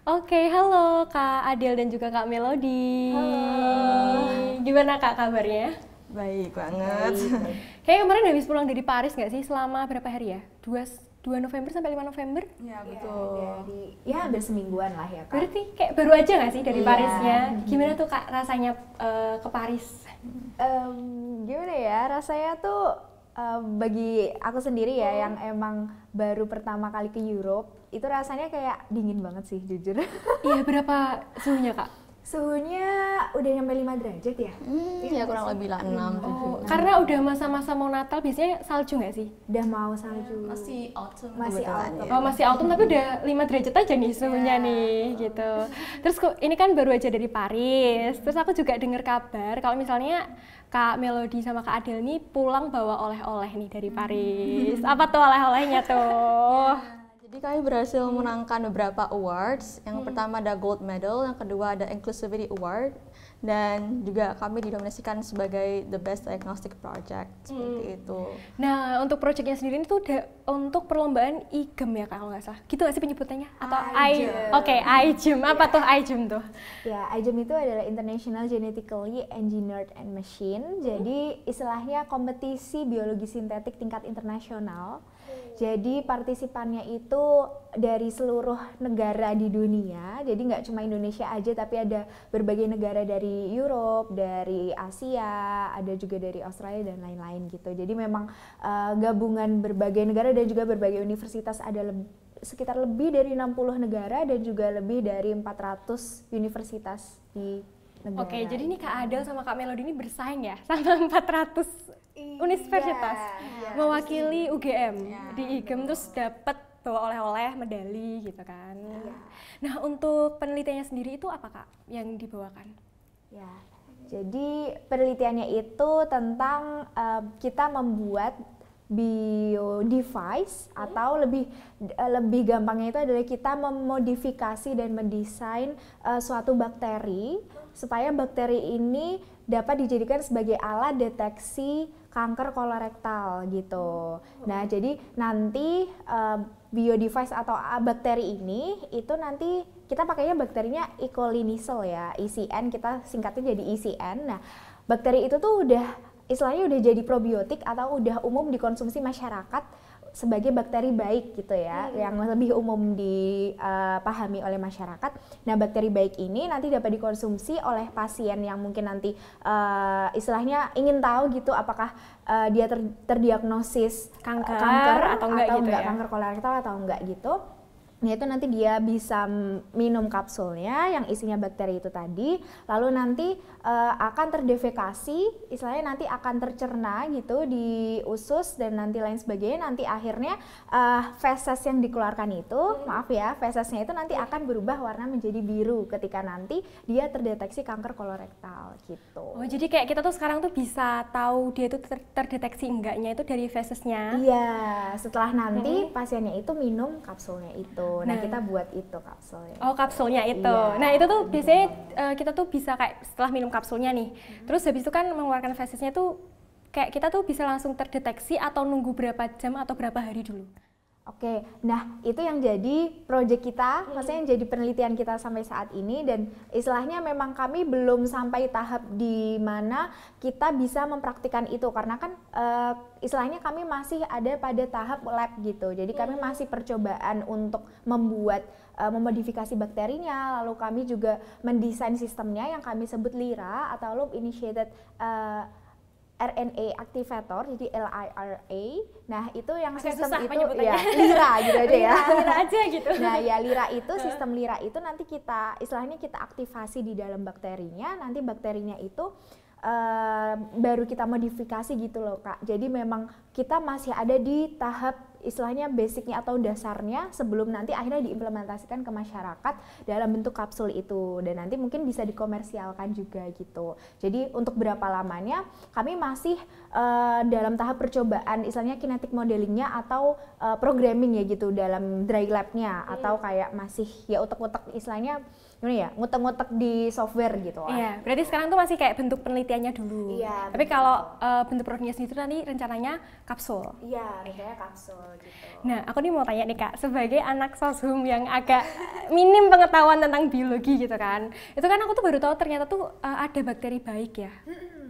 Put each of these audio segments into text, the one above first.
Oke, halo Kak Adel dan juga Kak Melody. Halo. Gimana Kak kabarnya? Baik banget. Kayaknya kemarin habis pulang dari Paris nggak sih? Selama berapa hari ya? 2 November sampai 5 November? Ya betul. Ya hampir semingguan lah ya Kak. Berarti kayak baru aja nggak sih dari Iya. Parisnya? Gimana tuh Kak rasanya ke Paris? Gimana ya, rasanya tuh bagi aku sendiri ya yang emang baru pertama kali ke Europe, itu rasanya kayak dingin banget sih jujur. Iya, berapa suhunya Kak? Suhunya udah nyampe 5 derajat ya? Ya kurang lebih lah 6, 7. Karena udah masa-masa mau Natal biasanya salju nggak sih? Udah mau salju. Masih autumn Masih kebetulan autumn. ya. Oh masih autumn tapi udah 5 derajat aja nih suhunya nih gitu. Terus ini kan baru aja dari Paris. Terus aku juga dengar kabar kalau misalnya Kak Melody sama Kak Adel nih pulang bawa oleh-oleh nih dari Paris. Apa tuh oleh-olehnya tuh? Jadi kami berhasil menangkan beberapa awards. Yang pertama ada Gold Medal, yang kedua ada Inclusivity Award, dan juga kami dinominasikan sebagai The Best Diagnostic Project seperti itu. Nah untuk proyeknya sendiri itu udah untuk perlombaan IGEM ya Kak kalau nggak salah. Gitu nggak sih penyebutannya? Atau IGEM. Oke, IGEM. Apa tuh IGEM tuh? Ya, IGEM itu adalah International Genetically Engineered and Machine. Jadi istilahnya kompetisi biologi sintetik tingkat internasional. Jadi partisipannya itu dari seluruh negara di dunia. Jadi nggak cuma Indonesia aja, tapi ada berbagai negara dari Europe, dari Asia, ada juga dari Australia dan lain-lain gitu. Jadi memang gabungan berbagai negara dan juga berbagai universitas, ada sekitar lebih dari 60 negara dan juga lebih dari 400 universitas di negara. Oke, jadi nih Kak Adel sama Kak Melody ini bersaing ya sama 400 universitas mewakili UGM di IGEM, terus dapat bawa oleh-oleh medali gitu kan. Nah untuk penelitiannya sendiri itu apa Kak yang dibawakan? Ya, jadi penelitiannya itu tentang kita membuat bio-device atau lebih gampangnya itu adalah kita memodifikasi dan mendesain suatu bakteri supaya bakteri ini dapat dijadikan sebagai alat deteksi kanker kolorektal gitu. Nah, jadi nanti bio-device atau bakteri ini itu nanti kita pakainya bakterinya E. coli Neisel ya, ECN, kita singkatnya jadi ECN. Nah, bakteri itu tuh udah istilahnya udah jadi probiotik atau udah umum dikonsumsi masyarakat sebagai bakteri baik gitu ya, yang lebih umum dipahami oleh masyarakat. Nah, bakteri baik ini nanti dapat dikonsumsi oleh pasien yang mungkin nanti istilahnya ingin tahu gitu apakah dia terdiagnosis Kanker atau enggak gitu ya? kanker kolorektal atau enggak gitu. Nah, itu nanti dia bisa minum kapsulnya yang isinya bakteri itu tadi, lalu nanti akan terdefekasi, istilahnya nanti akan tercerna gitu di usus dan nanti lain sebagainya. Nanti akhirnya feses yang dikeluarkan itu, maaf ya, fesesnya itu nanti akan berubah warna menjadi biru ketika nanti dia terdeteksi kanker kolorektal gitu. Oh jadi kayak kita tuh sekarang tuh bisa tahu dia tuh terdeteksi enggaknya itu dari fesesnya? Iya, setelah nanti pasiennya itu minum kapsulnya itu. Nah, kita buat itu kapsulnya. Oh kapsulnya itu. Iya. Nah itu tuh biasanya kita tuh bisa kayak setelah minum kapsulnya nih, terus habis itu kan mengeluarkan fesesnya tuh kayak kita tuh bisa langsung terdeteksi atau nunggu berapa jam atau berapa hari dulu? Oke, nah itu yang jadi proyek kita, maksudnya yang jadi penelitian kita sampai saat ini, dan istilahnya memang kami belum sampai tahap di mana kita bisa mempraktikkan itu karena kan istilahnya kami masih ada pada tahap lab gitu. Jadi kami masih percobaan untuk membuat memodifikasi bakterinya, lalu kami juga mendesain sistemnya yang kami sebut LIRA atau Loop Initiated RNA Activator, jadi LIRA. Nah, itu yang Agak sistem susah itu penyebutannya. ya LIRA gitu aja ya. Lira aja gitu. Nah, ya LIRA itu sistem LIRA itu nanti kita istilahnya kita aktifasi di dalam bakterinya, nanti bakterinya itu baru kita modifikasi gitu loh Kak. Jadi memang kita masih ada di tahap istilahnya basicnya atau dasarnya sebelum nanti akhirnya diimplementasikan ke masyarakat dalam bentuk kapsul itu, dan nanti mungkin bisa dikomersialkan juga gitu. Jadi untuk berapa lamanya kami masih dalam tahap percobaan istilahnya kinetic modelingnya atau programming ya gitu dalam dry labnya, atau kayak masih ya utek-utek istilahnya gimana ya, ngutek-ngutek di software gitu lah. Iya, berarti sekarang tuh masih kayak bentuk penelitiannya dulu. Iya, Tapi kalau bentuk produknya sendiri tuh nanti rencananya kapsul. Iya, rencananya kapsul gitu. Nah, aku nih mau tanya nih Kak, sebagai anak soshum yang agak minim pengetahuan tentang biologi gitu kan, itu kan aku tuh baru tahu ternyata tuh ada bakteri baik ya.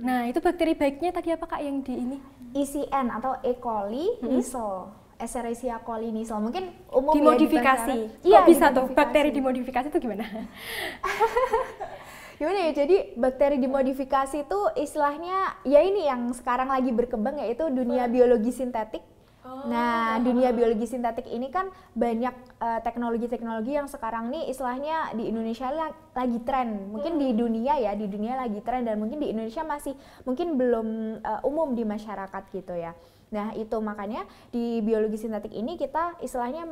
Nah, itu bakteri baiknya tadi apa Kak yang di ini? ECN atau E. coli Nisel, Escherichia coli Nisel, mungkin umum Dimodifikasi. ya di pasaran. Kok bisa tuh bakteri dimodifikasi itu gimana? Gimana ya, jadi bakteri dimodifikasi itu istilahnya ya ini yang sekarang lagi berkembang, yaitu dunia biologi sintetik. Nah, dunia biologi sintetik ini kan banyak teknologi-teknologi yang sekarang nih istilahnya di Indonesia lagi tren. Mungkin di dunia ya, di dunia lagi tren, dan mungkin di Indonesia masih mungkin belum umum di masyarakat gitu ya. Nah, itu makanya di biologi sintetik ini kita istilahnya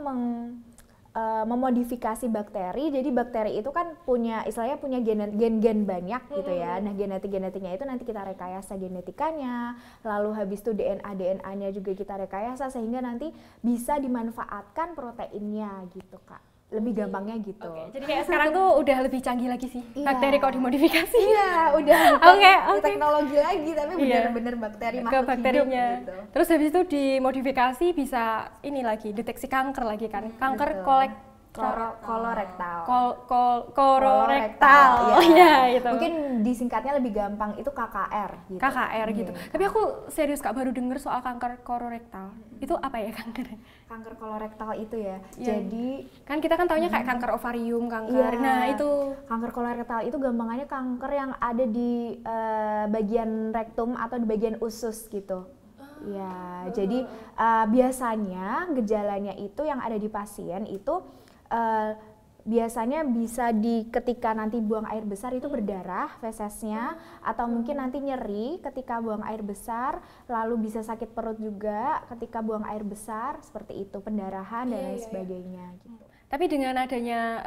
memodifikasi bakteri. Jadi bakteri itu kan punya istilahnya punya gen-gen banyak gitu ya. Nah, genetiknya itu nanti kita rekayasa genetikanya, lalu habis itu DNA-nya juga kita rekayasa sehingga nanti bisa dimanfaatkan proteinnya gitu, Kak. Lebih gampangnya gitu. Jadi kayak sekarang tuh udah lebih canggih lagi sih bakteri kalau dimodifikasi. Iya, udah bukan teknologi lagi, tapi benar-benar bakteri makhluk bakterinya. hidup gitu. Terus habis itu dimodifikasi bisa ini lagi deteksi kanker lagi kan. Kanker kolorektal. Kolorektal. Oh iya itu. Mungkin disingkatnya lebih gampang itu KKR gitu. KKR gitu. Tapi aku serius Kak baru denger soal kanker kolorektal. Itu apa ya kanker? Kanker kolorektal itu ya. Yeah. Jadi kan kita kan taunya kayak kanker ovarium, kanker. Nah, itu kanker kolorektal itu gampangannya kanker yang ada di bagian rektum atau di bagian usus gitu. Ya, jadi biasanya gejalanya itu yang ada di pasien itu biasanya bisa ketika nanti buang air besar itu berdarah fesesnya, atau mungkin nanti nyeri ketika buang air besar, lalu bisa sakit perut juga ketika buang air besar, seperti itu, pendarahan dan lain sebagainya gitu. Tapi dengan adanya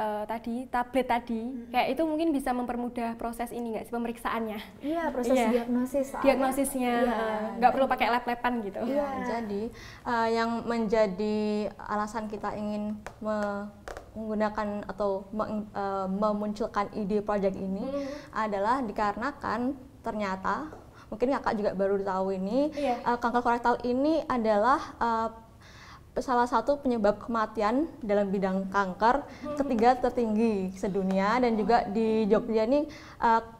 tablet tadi, kayak itu mungkin bisa mempermudah proses ini nggak sih, pemeriksaannya? Iya, proses diagnosis. Diagnosisnya nggak perlu pakai lab-laban gitu. Iya. Jadi yang menjadi alasan kita ingin menggunakan atau memunculkan ide project ini adalah dikarenakan ternyata mungkin kakak juga baru tahu ini kanker kolorektal ini adalah salah satu penyebab kematian dalam bidang kanker ketiga tertinggi sedunia, dan juga di Jogja ini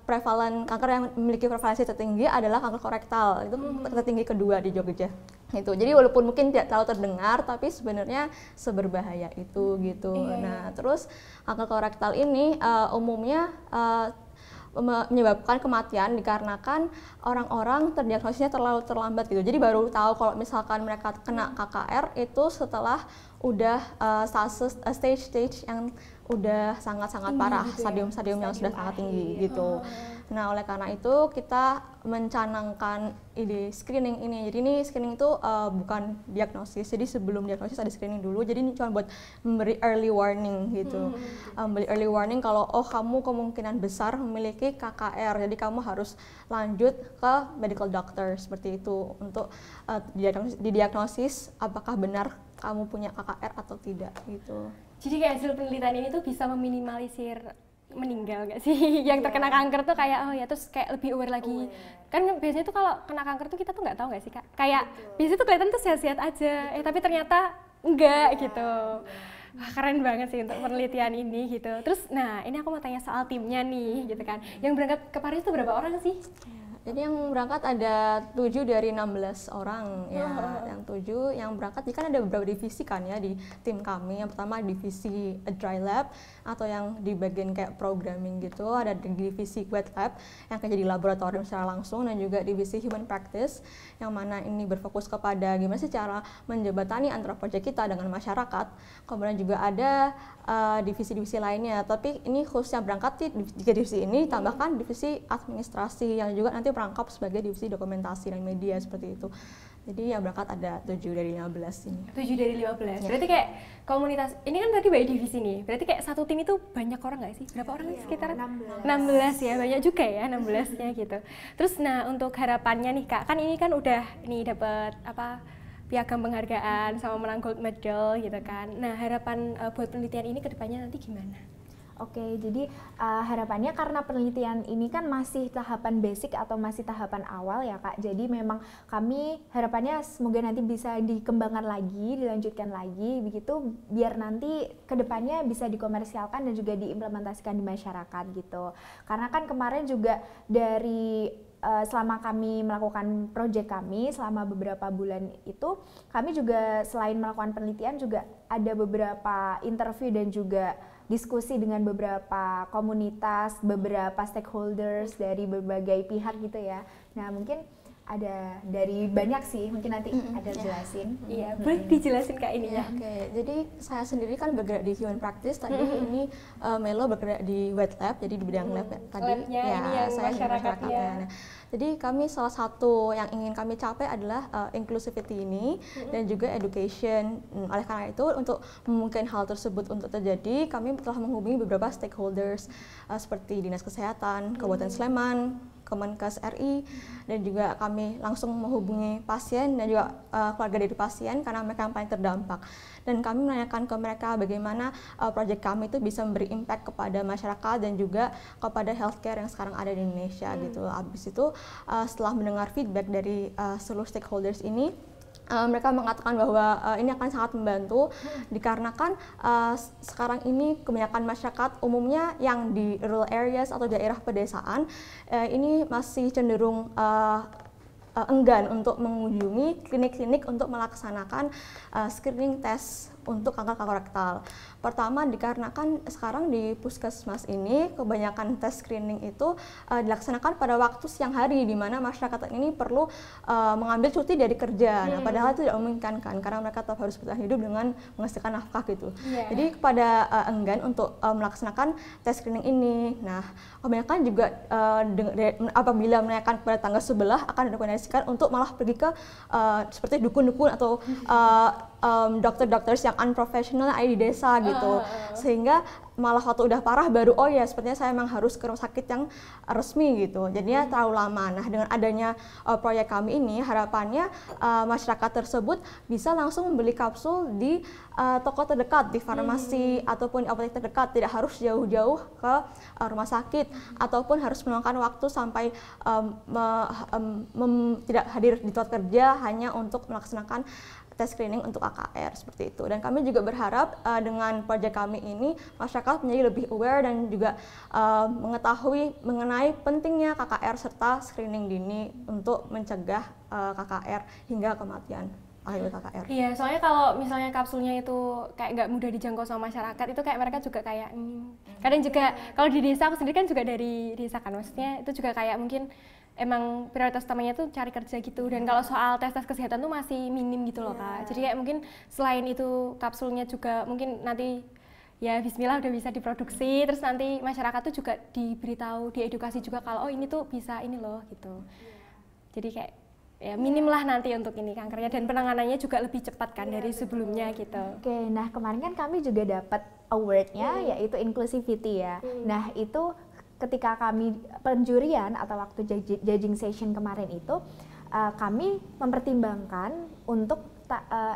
prevalen kanker yang memiliki prevalensi tertinggi adalah kanker kolorektal, itu tertinggi kedua di Jogja. Itu jadi walaupun mungkin tidak terlalu terdengar, tapi sebenarnya seberbahaya itu gitu. Nah, terus kanker kolorektal ini umumnya menyebabkan kematian dikarenakan orang-orang terdiagnosisnya terlalu terlambat gitu. Jadi baru tahu kalau misalkan mereka kena KKR itu setelah udah stage yang udah sangat-sangat parah, stadium-stadium yang sudah sangat tinggi gitu. Nah, oleh karena itu kita mencanangkan ide screening ini. Jadi ini screening itu bukan diagnosis, jadi sebelum diagnosis ada screening dulu. Jadi ini cuma buat memberi early warning gitu. Memberi early warning kalau kamu kemungkinan besar memiliki KKR, jadi kamu harus lanjut ke medical doctor seperti itu untuk didiagnosis apakah benar kamu punya KKR atau tidak gitu. Jadi kayak hasil penelitian ini tuh bisa meminimalisir meninggal nggak sih? Yang terkena kanker tuh kayak terus kayak lebih aware lagi. Kan biasanya tuh kalau kena kanker tuh kita tuh nggak tahu nggak sih Kak? Kayak biasanya tuh kelihatan tuh sehat-sehat aja, tapi ternyata enggak gitu. Wah, keren banget sih untuk penelitian ini gitu. Terus nah ini aku mau tanya soal timnya nih gitu kan. Yang berangkat ke Paris tuh berapa orang sih? Jadi yang berangkat ada 7 dari 16 orang ya. Yang 7 yang berangkat, jadi kan ada beberapa divisi kan ya di tim kami. Yang pertama divisi dry lab atau yang di bagian kayak programming gitu, ada di divisi wet lab yang kayak jadi laboratorium secara langsung, dan juga divisi human practice yang mana ini berfokus kepada gimana sih cara menjembatani antara proyek kita dengan masyarakat. Kemudian juga ada divisi-divisi lainnya, tapi ini khususnya berangkat di divisi ini tambahkan divisi administrasi yang juga nanti merangkap sebagai divisi dokumentasi dan media seperti itu. Jadi yang berangkat ada 7 dari 15 ini. 7 dari 15. Berarti kayak komunitas, ini kan tadi by divisi nih. Berarti kayak satu tim itu banyak orang nggak sih? Berapa orang sih sekitar? 16 ya, banyak juga ya 16-nya gitu. Terus nah untuk harapannya nih Kak, kan ini kan udah nih dapat piagam penghargaan sama menang gold medal gitu kan. Nah harapan buat penelitian ini ke depannya nanti gimana? Oke, jadi harapannya karena penelitian ini kan masih tahapan basic atau masih tahapan awal ya Kak. Jadi memang kami harapannya semoga nanti bisa dikembangkan lagi, dilanjutkan lagi begitu biar nanti kedepannya bisa dikomersialkan dan juga diimplementasikan di masyarakat gitu. Karena kan kemarin juga dari selama kami melakukan proyek kami selama beberapa bulan itu, kami juga selain melakukan penelitian juga ada beberapa interview dan juga diskusi dengan beberapa komunitas, beberapa stakeholders dari berbagai pihak gitu ya. Nah mungkin ada dari banyak sih, mungkin nanti ada jelasin. Iya, boleh dijelasin Kak ininya. Oke, jadi saya sendiri kan bergerak di human practice, tadi ini Melo bergerak di wet lab, jadi di bidang lab tadi. Labnya ini yang saya masyarakatnya. Nah, jadi kami salah satu yang ingin kami capai adalah inclusivity ini dan juga education. Oleh karena itu untuk memungkinkan hal tersebut untuk terjadi, kami telah menghubungi beberapa stakeholders seperti Dinas Kesehatan, Kabupaten Sleman, Kemenkes RI, dan juga kami langsung menghubungi pasien dan juga keluarga dari pasien karena mereka yang paling terdampak. Dan kami menanyakan ke mereka bagaimana proyek kami itu bisa memberi impact kepada masyarakat dan juga kepada healthcare yang sekarang ada di Indonesia gitu. Habis itu setelah mendengar feedback dari seluruh stakeholders ini, mereka mengatakan bahwa ini akan sangat membantu dikarenakan sekarang ini kebanyakan masyarakat umumnya yang di rural areas atau daerah pedesaan ini masih cenderung enggan untuk mengunjungi klinik-klinik untuk melaksanakan screening tes untuk kanker kolorektal. Pertama dikarenakan sekarang di puskesmas ini kebanyakan tes screening itu dilaksanakan pada waktu siang hari di mana masyarakat ini perlu mengambil cuti dari kerja. Nah, padahal itu tidak memungkinkan kan karena mereka tetap harus bertahan hidup dengan menghasilkan nafkah gitu. Jadi kepada enggan untuk melaksanakan tes screening ini. Nah, kebanyakan juga apabila menanyakan kepada tangga sebelah akan direkomendasikan untuk malah pergi ke seperti dukun-dukun atau dokter-dokter yang unprofessional ada di desa gitu, sehingga malah waktu udah parah baru oh ya sepertinya saya memang harus ke rumah sakit yang resmi gitu, jadinya terlalu lama. Nah dengan adanya proyek kami ini harapannya masyarakat tersebut bisa langsung membeli kapsul di toko terdekat, di farmasi ataupun di apotek terdekat, tidak harus jauh-jauh ke rumah sakit ataupun harus meluangkan waktu sampai tidak hadir di tempat kerja hanya untuk melaksanakan tes screening untuk KKR seperti itu. Dan kami juga berharap dengan proyek kami ini masyarakat menjadi lebih aware dan juga mengetahui mengenai pentingnya KKR serta screening dini untuk mencegah KKR hingga kematian akibat KKR. Iya, soalnya kalau misalnya kapsulnya itu kayak nggak mudah dijangkau sama masyarakat, itu kayak mereka juga kayak kadang juga kalau di desa, aku sendiri kan juga dari desa kan, maksudnya itu juga kayak mungkin emang prioritas utamanya tuh cari kerja gitu, dan kalau soal tes kesehatan tuh masih minim gitu loh Kak. Jadi kayak mungkin selain itu kapsulnya juga mungkin nanti ya bismillah udah bisa diproduksi, terus nanti masyarakat tuh juga diberitahu, diedukasi juga kalau oh ini tuh bisa ini loh gitu. Jadi kayak ya minim lah nanti untuk ini kankernya, dan penanganannya juga lebih cepat kan dari sebelumnya gitu. Oke, nah kemarin kan kami juga dapat award-nya yaitu inclusivity ya. Nah itu ketika kami penjurian atau waktu judging session kemarin itu kami mempertimbangkan untuk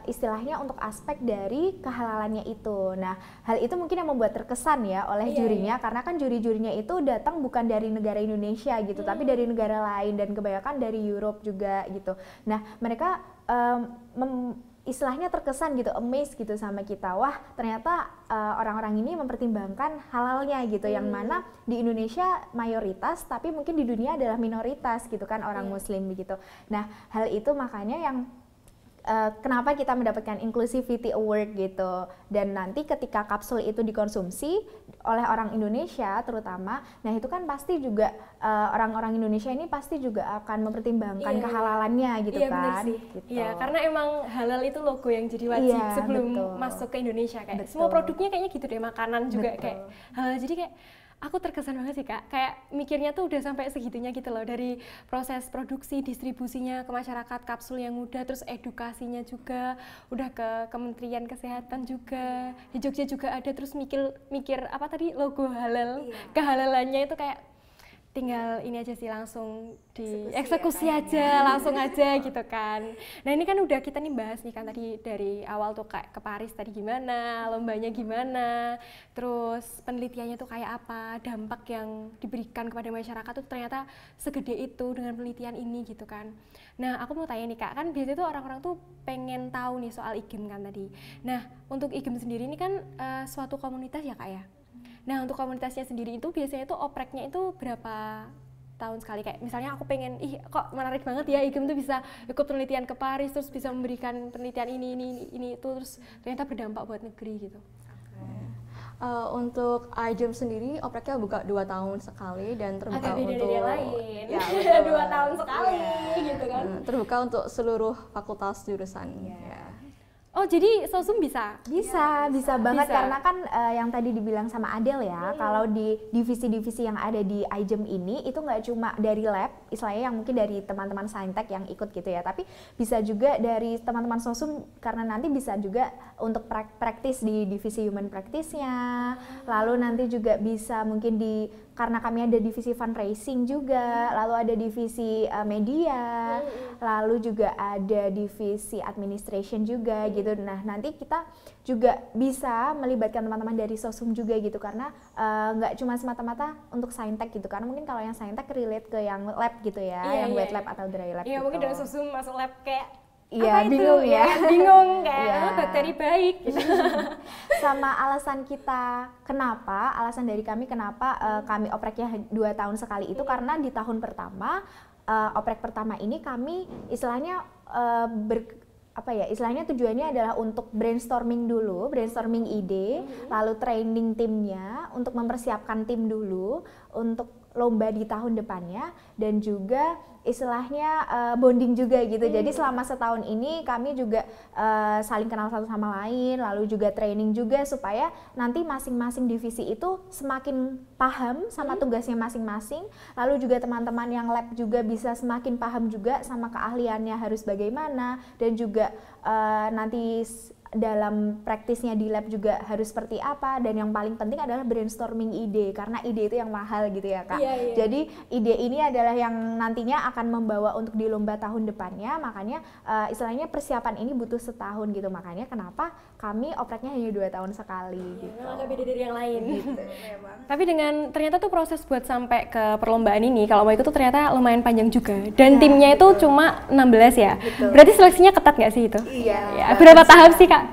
istilahnya untuk aspek dari kehalalannya itu. Nah, hal itu mungkin yang membuat terkesan ya oleh jurinya, karena kan juri-jurinya itu datang bukan dari negara Indonesia gitu, tapi dari negara lain dan kebanyakan dari Europe juga gitu. Nah, mereka istilahnya terkesan gitu, amazed gitu sama kita. Wah, ternyata orang-orang ini mempertimbangkan halalnya gitu, yang mana di Indonesia mayoritas, tapi mungkin di dunia adalah minoritas gitu kan orang Muslim begitu. Nah, hal itu makanya yang kenapa kita mendapatkan Inclusivity Award gitu. Dan nanti ketika kapsul itu dikonsumsi oleh orang Indonesia terutama, nah itu kan pasti juga orang-orang Indonesia ini pasti juga akan mempertimbangkan kehalalannya gitu kan. Gitu. Iya, karena emang halal itu logo yang jadi wajib sebelum masuk ke Indonesia kayak. Semua produknya kayaknya gitu deh, makanan juga kayak halal. Jadi kayak aku terkesan banget sih Kak, kayak mikirnya tuh udah sampai segitunya gitu loh, dari proses produksi, distribusinya ke masyarakat, kapsul yang mudah, terus edukasinya juga, udah ke Kementerian Kesehatan juga, di Jogja juga ada, terus mikir apa tadi, logo halal, kehalalannya itu kayak tinggal ini aja sih, langsung dieksekusi aja, langsung aja gitu kan. Nah ini kan udah kita nih bahas nih kan tadi dari awal tuh kayak ke Paris tadi gimana, lombanya gimana, terus penelitiannya tuh kayak apa, dampak yang diberikan kepada masyarakat tuh ternyata segede itu dengan penelitian ini gitu kan. Nah aku mau tanya nih Kak, kan biasanya tuh orang-orang tuh pengen tahu nih soal IGIM kan tadi. Nah untuk IGIM sendiri ini kan suatu komunitas ya Kak ya. Nah untuk komunitasnya sendiri itu biasanya tuh opreknya itu berapa tahun sekali? Kayak misalnya aku pengen, kok menarik banget ya IGIM tuh bisa ikut penelitian ke Paris, terus bisa memberikan penelitian ini itu, terus ternyata berdampak buat negeri gitu. Untuk IGIM sendiri opreknya buka 2 tahun sekali dan terbuka agak beda untuk dari yang lain. Ya, 2 tahun sekali gitu kan. Terbuka untuk seluruh fakultas jurusan. Ya. Oh jadi Sosum bisa? Bisa banget karena kan yang tadi dibilang sama Adel ya, kalau di divisi-divisi yang ada di IGIM ini itu nggak cuma dari lab, istilahnya yang mungkin dari teman-teman saintek yang ikut gitu ya, tapi bisa juga dari teman-teman Sosum karena nanti bisa juga untuk praktis di divisi human practice-nya, lalu nanti juga bisa mungkin karena kami ada divisi fundraising juga, lalu ada divisi media, lalu juga ada divisi administration juga gitu. Nah nanti kita juga bisa melibatkan teman-teman dari Sosum juga gitu, karena nggak cuma semata-mata untuk saintek gitu, karena mungkin kalau yang saintek relate ke yang lab gitu ya, yang wet lab atau dry lab. Iya gitu. mungkin dari Sosum masuk lab kayak iya, bingung ya. Bingung kayak bakteri baik gitu. Sama alasan dari kami kenapa kami opreknya 2 tahun sekali itu karena di tahun pertama, oprek pertama ini kami istilahnya istilahnya tujuannya adalah untuk brainstorming ide, lalu training timnya untuk mempersiapkan tim dulu untuk lomba di tahun depannya, dan juga istilahnya bonding juga gitu. Jadi selama setahun ini kami juga saling kenal satu sama lain, lalu juga training juga supaya nanti masing-masing divisi itu semakin paham sama tugasnya masing-masing, lalu juga teman-teman yang lab juga bisa semakin paham juga sama keahliannya harus bagaimana, dan juga nanti dalam praktisnya di lab juga harus seperti apa, dan yang paling penting adalah brainstorming ide, karena ide itu yang mahal gitu ya Kak. Jadi ide ini adalah yang nantinya akan membawa untuk di lomba tahun depannya, makanya istilahnya persiapan ini butuh setahun gitu, makanya kenapa kami opreknya hanya 2 tahun sekali gitu. Agak beda dari yang lain. Tapi dengan ternyata tuh proses buat sampai ke perlombaan ini, kalau mau ikut tuh ternyata lumayan panjang juga, dan timnya itu cuma 16 ya. Berarti seleksinya ketat nggak sih itu? Iya. Berapa tahap sih Kak?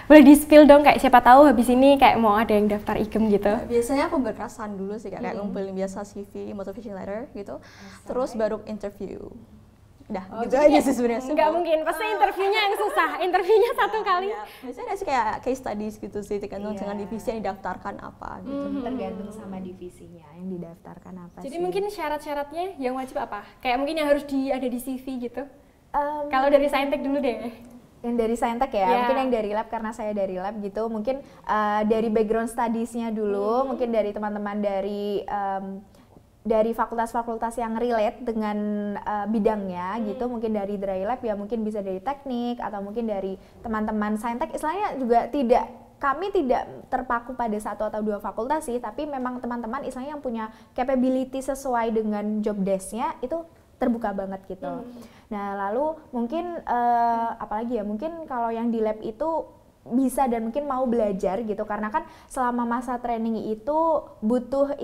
Boleh di-spill dong, kayak siapa tahu habis ini kayak mau ada yang daftar IGIM gitu. Biasanya aku berkesan dulu sih kayak ngumpulin biasa CV, motivation letter gitu, terus baru interview. Udah, gitu aja sih sebenarnya. Nggak mungkin, pasti interviewnya yang susah. Interviewnya satu kali. Biasanya sih kayak case studies gitu sih, tergantung dengan divisi yang didaftarkan apa gitu. Tergantung sama divisinya yang didaftarkan apa. Jadi mungkin syarat-syaratnya yang wajib apa? Kayak mungkin yang harus ada di CV gitu. Kalau dari saintek dulu deh. Yang dari saintek ya, mungkin yang dari lab karena saya dari lab gitu, mungkin dari background studies-nya dulu, mungkin dari teman-teman dari fakultas-fakultas yang relate dengan bidangnya gitu, mungkin dari dry lab ya, mungkin bisa dari teknik atau mungkin dari teman-teman saintek. Istilahnya juga kami tidak terpaku pada 1 atau 2 fakultas sih, tapi memang teman-teman istilahnya yang punya capability sesuai dengan job desk-nya itu terbuka banget gitu. Nah lalu mungkin apalagi ya, mungkin kalau yang di lab itu bisa dan mungkin mau belajar gitu, karena kan selama masa training itu butuh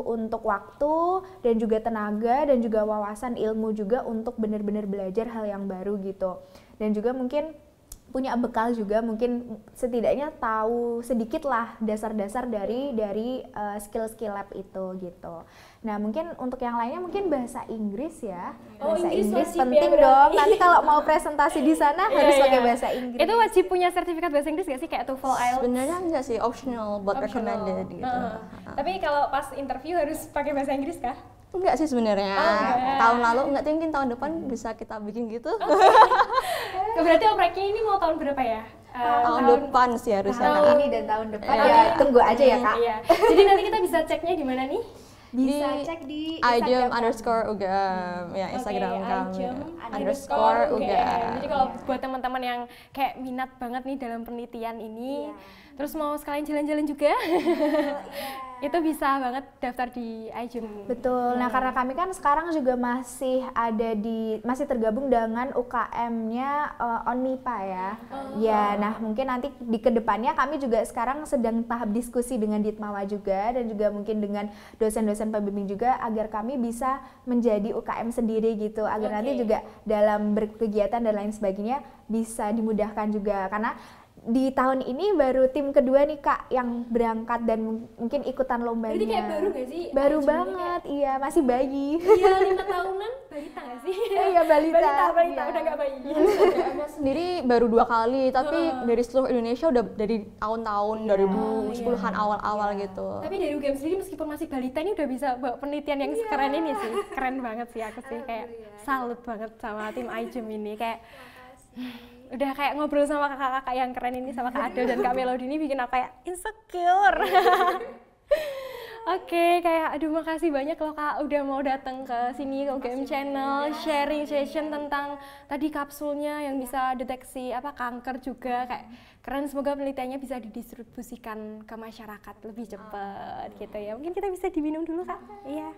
untuk waktu dan juga tenaga dan juga wawasan ilmu juga untuk benar-benar belajar hal yang baru gitu, dan juga mungkin punya bekal juga, mungkin setidaknya tahu sedikit lah dasar-dasar dari skill-skill lab itu gitu. Nah mungkin untuk yang lainnya mungkin bahasa Inggris ya, bahasa Inggris penting ya, dong. Nanti kalau mau presentasi di sana harus pakai bahasa Inggris. Itu wajib punya sertifikat bahasa Inggris nggak sih, kayak TOEFL, IELTS? Sebenarnya enggak sih, optional but recommended gitu. Tapi kalau pas interview harus pakai bahasa Inggris kah? Enggak sih sebenarnya. Tahun lalu enggak, mungkin tahun depan bisa kita bikin gitu. Berarti opreknya ini mau tahun berapa ya? Tahun depan sih harusnya. Tahun ini dan tahun depan ya, tunggu aja ya Kak. Iya. Jadi nanti kita bisa ceknya di mana nih? Bisa cek di IGIM_UGM ya, Instagram kami _UGM. Jadi kalau buat teman-teman yang kayak minat banget nih dalam penelitian ini, terus mau sekalian jalan-jalan juga, itu bisa banget daftar di iJUM. Betul. Nah, karena kami kan sekarang juga masih tergabung dengan UKM-nya Onmipa ya. Ya, nah mungkin nanti di kedepannya kami juga sekarang sedang tahap diskusi dengan Ditmawa juga dan juga mungkin dengan dosen-dosen pembimbing juga agar kami bisa menjadi UKM sendiri gitu, agar nanti juga dalam berkegiatan dan lain sebagainya bisa dimudahkan juga, karena di tahun ini baru tim kedua nih Kak yang berangkat dan mungkin ikutan lombanya. Berarti kayak baru gak sih? Baru banget, iya masih bayi. Iya 5 tahunan, balita gak sih? Iya balita. Balita udah gak bayi. UGM sendiri baru 2 kali, tapi dari seluruh Indonesia udah dari tahun-tahun 2010-an awal-awal gitu. Tapi dari UGM sendiri meskipun masih balita ini udah bisa bawa penelitian yang sekeren ini sih. Keren banget sih aku sih, kayak salut banget sama tim iJUM ini, kayak udah kayak ngobrol sama kakak-kakak yang keren ini, sama Kak Adel dan Kak Melody ini bikin aku kayak insecure. Oke, kayak aduh makasih banyak loh Kak udah mau datang ke sini ke UGM Channel, sharing session tentang tadi kapsulnya yang bisa deteksi kanker juga, kayak keren. Semoga penelitiannya bisa didistribusikan ke masyarakat lebih cepat gitu ya. Mungkin kita bisa diminum dulu Kak. Iya.